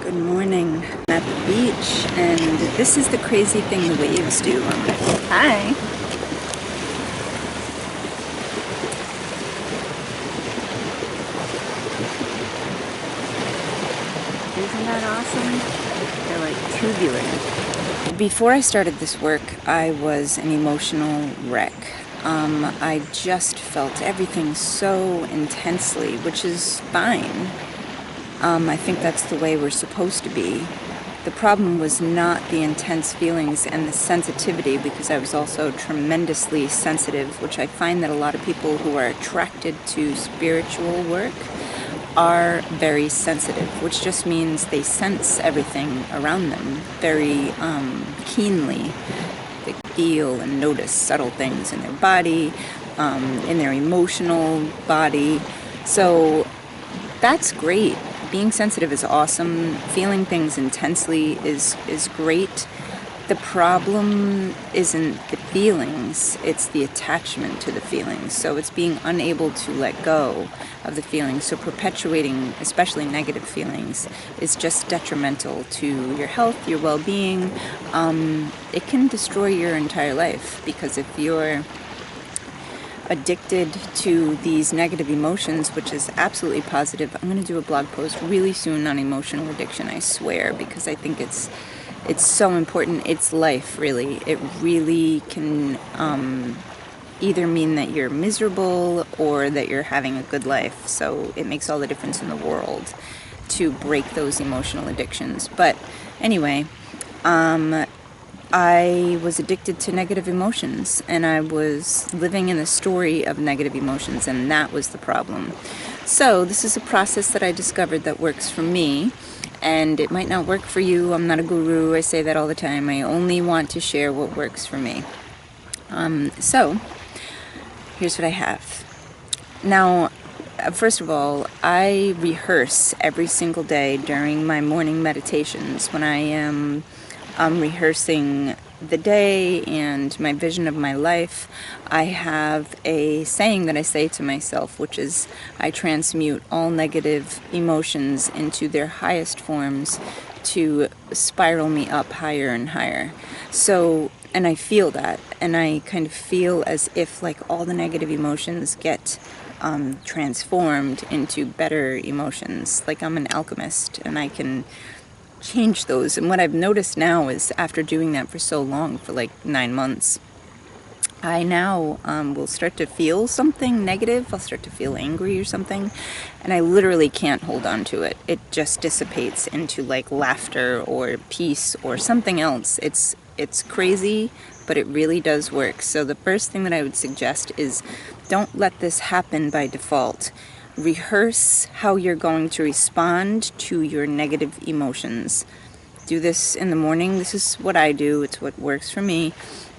Good morning. I'm at the beach, and this is the crazy thing the waves do. Hi. Isn't that awesome? They're like tubular. Before I started this work, I was an emotional wreck. I just felt everything so intensely, which is fine. I think that's the way we're supposed to be. The problem was not the intense feelings and the sensitivity, because I was also tremendously sensitive, which I find that a lot of people who are attracted to spiritual work are very sensitive, which just means they sense everything around them very keenly. They feel and notice subtle things in their body, in their emotional body. So that's great. Being sensitive is awesome. Feeling things intensely is great. The problem isn't the feelings, it's the attachment to the feelings. So it's being unable to let go of the feelings. So perpetuating, especially negative feelings, is just detrimental to your health, your well-being. It can destroy your entire life, because if you're addicted to these negative emotions, which is absolutely positive. I'm going to do a blog post really soon on emotional addiction, I swear, because I think it's so important. It's life, really. It really can either mean that you're miserable or that you're having a good life. So it makes all the difference in the world to break those emotional addictions. But anyway, I was addicted to negative emotions, and I was living in a story of negative emotions, and that was the problem. So this is a process that I discovered that works for me, and it might not work for you. I'm not a guru. I say that all the time. I only want to share what works for me. So here's what I have. Now, first of all, I rehearse every single day during my morning meditations when I am rehearsing the day and my vision of my life. I have a saying that I say to myself, which is, I transmute all negative emotions into their highest forms to spiral me up higher and higher. So, and I feel that, and I kind of feel as if like all the negative emotions get transformed into better emotions. Like I'm an alchemist, and I can change those. And what I've noticed now is, after doing that for so long, for like 9 months, I now will start to feel something negative. I'll start to feel angry or something, and I literally can't hold on to it. It just dissipates into like laughter or peace or something else. It's crazy, but it really does work. So the first thing that I would suggest is, don't let this happen by default. Rehearse how you're going to respond to your negative emotions. Do this in the morning. This is what I do. It's what works for me.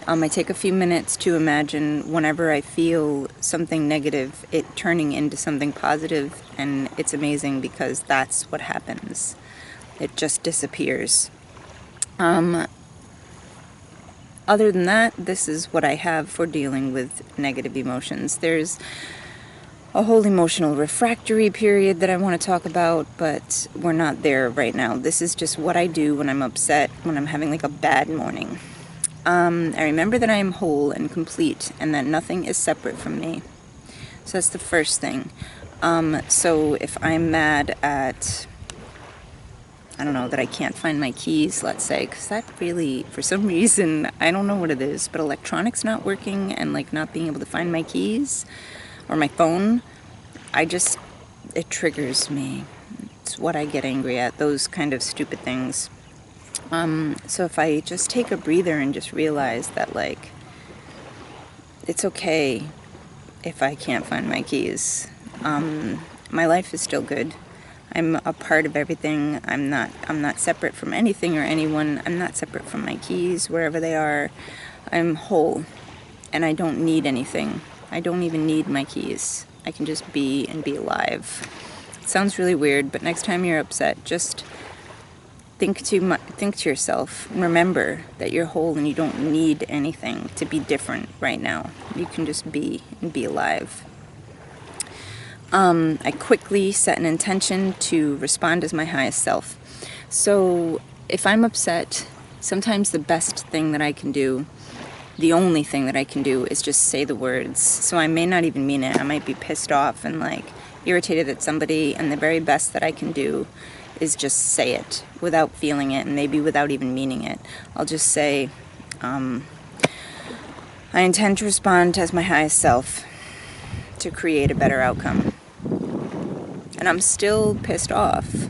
I take a few minutes to imagine, whenever I feel something negative, it turning into something positive, and it's amazing, because that's what happens. It just disappears. Other than that, this is what I have for dealing with negative emotions. There's a whole emotional refractory period that I want to talk about, but we're not there right now. This is just what I do when I'm upset, when I'm having like a bad morning. I remember that I am whole and complete, and that nothing is separate from me. So that's the first thing. So if I'm mad at, I don't know, that I can't find my keys, let's say, because that really, for some reason, I don't know what it is, but electronics not working and like not being able to find my keys, or my phone, it triggers me. It's what I get angry at, those kind of stupid things. So if I just take a breather and just realize that, like, it's okay if I can't find my keys. My life is still good. I'm a part of everything. I'm not separate from anything or anyone. I'm not separate from my keys, wherever they are. I'm whole, and I don't need anything. I don't even need my keys. I can just be and be alive. It sounds really weird, but next time you're upset, just think to yourself, remember that you're whole and you don't need anything to be different right now. You can just be and be alive. I quickly set an intention to respond as my highest self. So if I'm upset, sometimes the best thing that I can do, the only thing that I can do, is just say the words. So I may not even mean it. I might be pissed off and like irritated at somebody, and the very best that I can do is just say it without feeling it, and maybe without even meaning it. I'll just say, I intend to respond as my highest self to create a better outcome. And I'm still pissed off.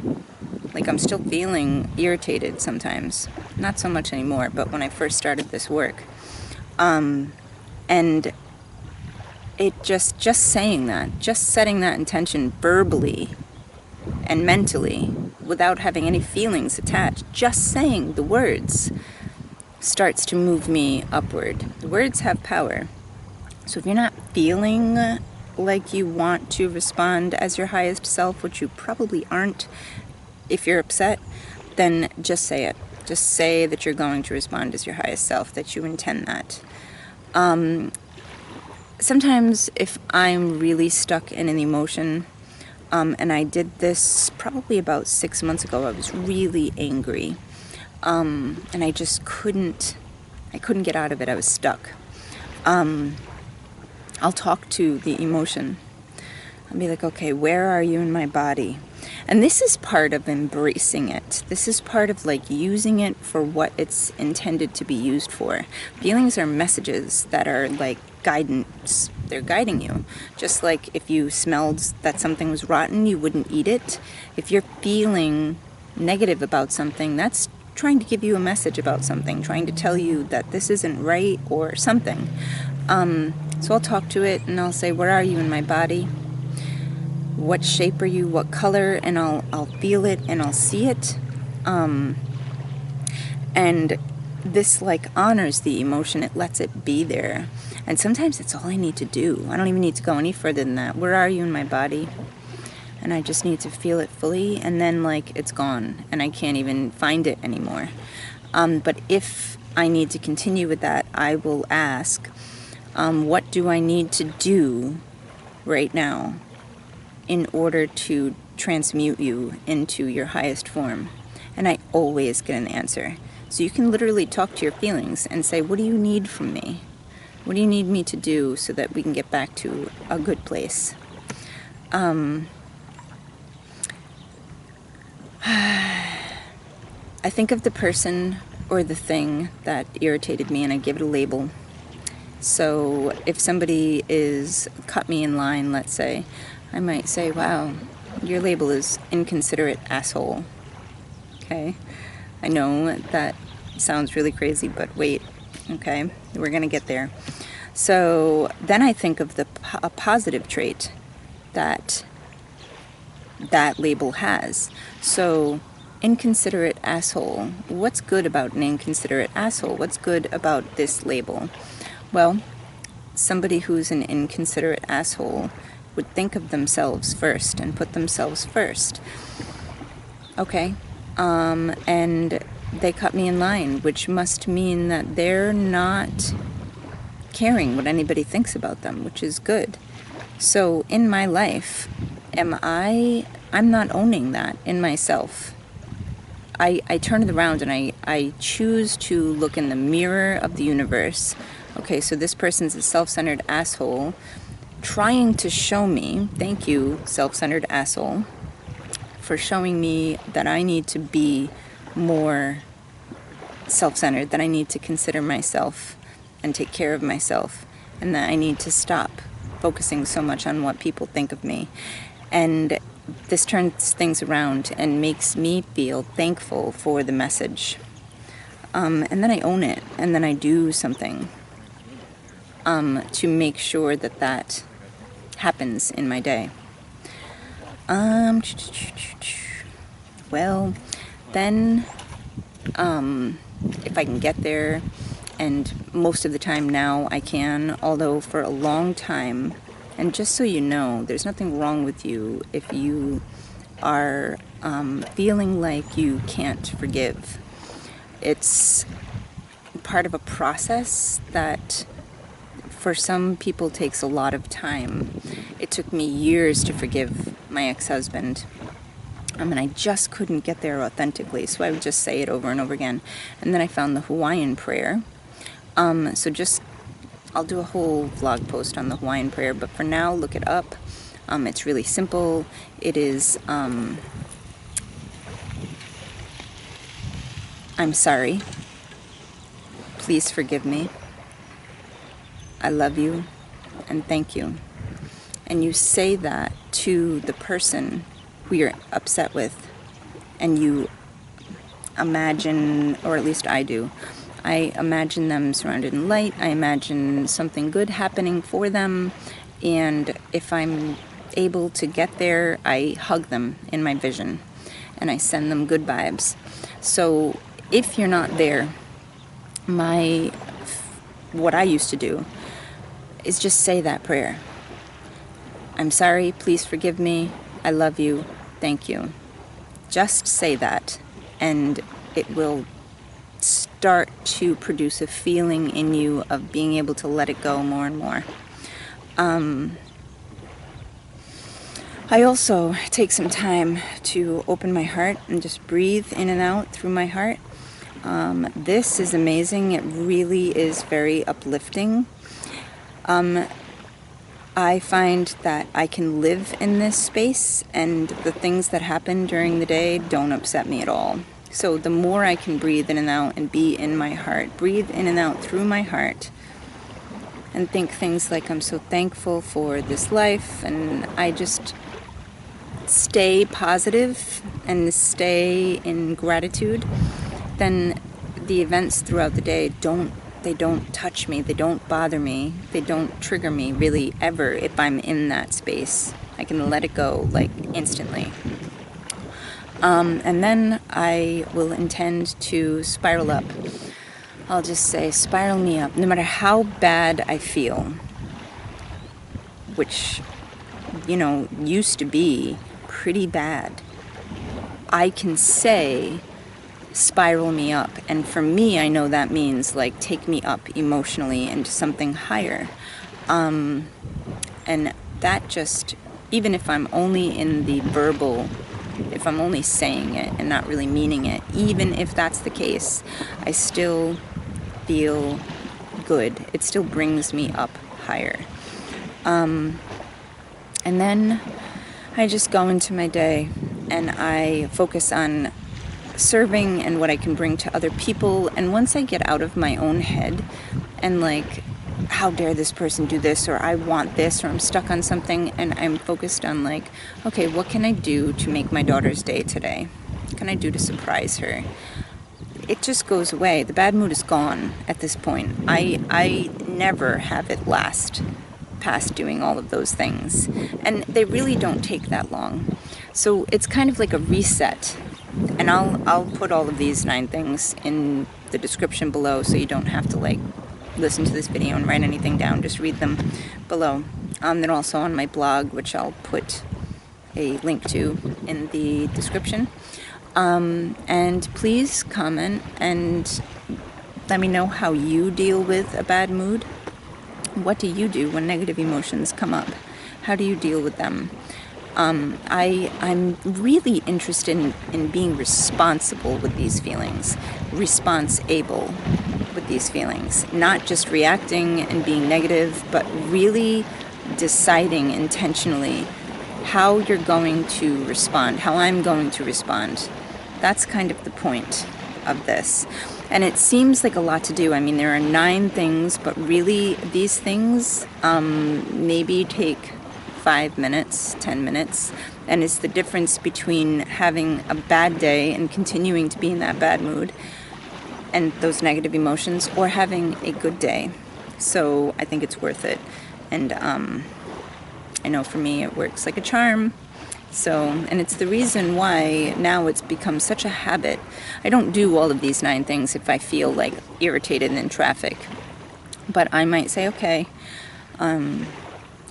Like, I'm still feeling irritated sometimes. Not so much anymore, but when I first started this work. And it just saying that, just setting that intention verbally and mentally without having any feelings attached, just saying the words starts to move me upward. The words have power. So if you're not feeling like you want to respond as your highest self, which you probably aren't if you're upset, then just say it. Just say that you're going to respond as your highest self, that you intend that. Sometimes if I'm really stuck in an emotion, and I did this probably about 6 months ago, I was really angry, and I just couldn't get out of it. I was stuck. I'll talk to the emotion. I'll be like, okay, where are you in my body? And this is part of embracing it. This is part of like using it for what it's intended to be used for. Feelings are messages that are like guidance. They're guiding you. Just like if you smelled that something was rotten, you wouldn't eat it. If you're feeling negative about something, that's trying to give you a message about something, trying to tell you that this isn't right or something. So I'll talk to it and I'll say, where are you in my body? What shape are you? What color? And I'll feel it and I'll see it. And this like honors the emotion. It lets it be there. And sometimes that's all I need to do. I don't even need to go any further than that. Where are you in my body? And I just need to feel it fully, and then like it's gone and I can't even find it anymore. But if I need to continue with that, I will ask, what do I need to do right now in order to transmute you into your highest form? And I always get an answer. So you can literally talk to your feelings and say, what do you need from me? What do you need me to do so that we can get back to a good place? I think of the person or the thing that irritated me and I give it a label. So if somebody is cut me in line, let's say, I might say, wow, your label is inconsiderate asshole. Okay? I know that sounds really crazy, but wait, okay? We're gonna get there. So then I think of a positive trait that label has. So inconsiderate asshole. What's good about an inconsiderate asshole? What's good about this label? Well, somebody who's an inconsiderate asshole would think of themselves first and put themselves first. Okay, and they cut me in line, which must mean that they're not caring what anybody thinks about them, which is good. So in my life, I'm not owning that in myself. I turn it around and I choose to look in the mirror of the universe. Okay, so this person's a self-centered asshole trying to show me, thank you, self-centered asshole, for showing me that I need to be more self-centered, that I need to consider myself and take care of myself, and that I need to stop focusing so much on what people think of me. And this turns things around and makes me feel thankful for the message. And then I own it, and then I do something to make sure that happens in my day. Well, then, if I can get there, and most of the time now I can, although for a long time, and just so you know, there's nothing wrong with you if you are feeling like you can't forgive. It's part of a process that for some people takes a lot of time. It took me years to forgive my ex-husband. And I just couldn't get there authentically, so I would just say it over and over again. And then I found the Hawaiian prayer. I'll do a whole vlog post on the Hawaiian prayer, but for now, look it up. It's really simple. It is, I'm sorry. Please forgive me. I love you, and thank you. And you say that to the person who you're upset with, and you imagine, or at least I do, I imagine them surrounded in light. I imagine something good happening for them, and if I'm able to get there, I hug them in my vision, and I send them good vibes. So if you're not there, what I used to do is just say that prayer. I'm sorry, please forgive me, I love you, thank you. Just say that, and it will start to produce a feeling in you of being able to let it go more and more. I also take some time to open my heart and just breathe in and out through my heart. This is amazing. It really is very uplifting. I find that I can live in this space, and the things that happen during the day don't upset me at all. So the more I can breathe in and out and be in my heart, breathe in and out through my heart, and think things like, I'm so thankful for this life, and I just stay positive and stay in gratitude, then the events throughout the day don't touch me, they don't bother me, they don't trigger me really ever if I'm in that space. I can let it go like instantly. And then I will intend to spiral up. I'll just say, spiral me up, no matter how bad I feel, which, used to be pretty bad. I can say, spiral me up, and for me, I know that means like take me up emotionally into something higher. And that just, even if I'm only in the verbal, if I'm only saying it and not really meaning it, even if that's the case, I still feel good. It still brings me up higher. And then I just go into my day and I focus on serving and what I can bring to other people. And once I get out of my own head and like, how dare this person do this, or I want this, or I'm stuck on something, and I'm focused on like, okay, what can I do to make my daughter's day today? What can I do to surprise her? It just goes away. The bad mood is gone at this point. I never have it last past doing all of those things, and they really don't take that long. So it's kind of like a reset. And I'll put all of these 9 things in the description below, so you don't have to like listen to this video and write anything down. Just read them below. They're also on my blog, which I'll put a link to in the description. And please comment and let me know how you deal with a bad mood. What do you do when negative emotions come up? How do you deal with them? I'm really interested in being responsible with these feelings, response-able with these feelings, not just reacting and being negative, but really deciding intentionally how you're going to respond, how I'm going to respond. That's kind of the point of this. And it seems like a lot to do. I mean, there are 9 things, but really these things maybe take 5 minutes, 10 minutes, and it's the difference between having a bad day and continuing to be in that bad mood and those negative emotions, or having a good day. So I think it's worth it, and I know for me it works like a charm. So, and it's the reason why now it's become such a habit. I don't do all of these 9 things if I feel like irritated in traffic, but I might say, okay,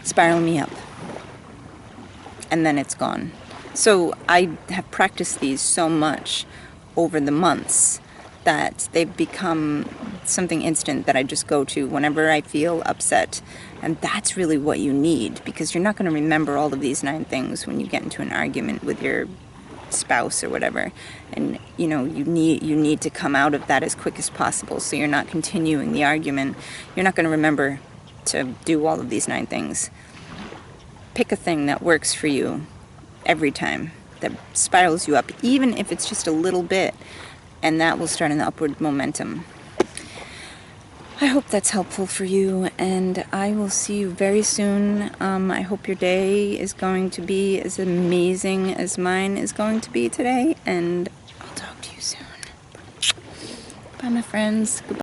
spiral me up, and then it's gone. So I have practiced these so much over the months that they've become something instant that I just go to whenever I feel upset. And that's really what you need, because you're not going to remember all of these 9 things when you get into an argument with your spouse or whatever. And you need to come out of that as quick as possible, so you're not continuing the argument. You're not going to remember to do all of these 9 things. Pick a thing that works for you every time, that spirals you up, even if it's just a little bit, and that will start an upward momentum. I hope that's helpful for you, and I will see you very soon. I hope your day is going to be as amazing as mine is going to be today, and I'll talk to you soon. Bye, my friends. Goodbye.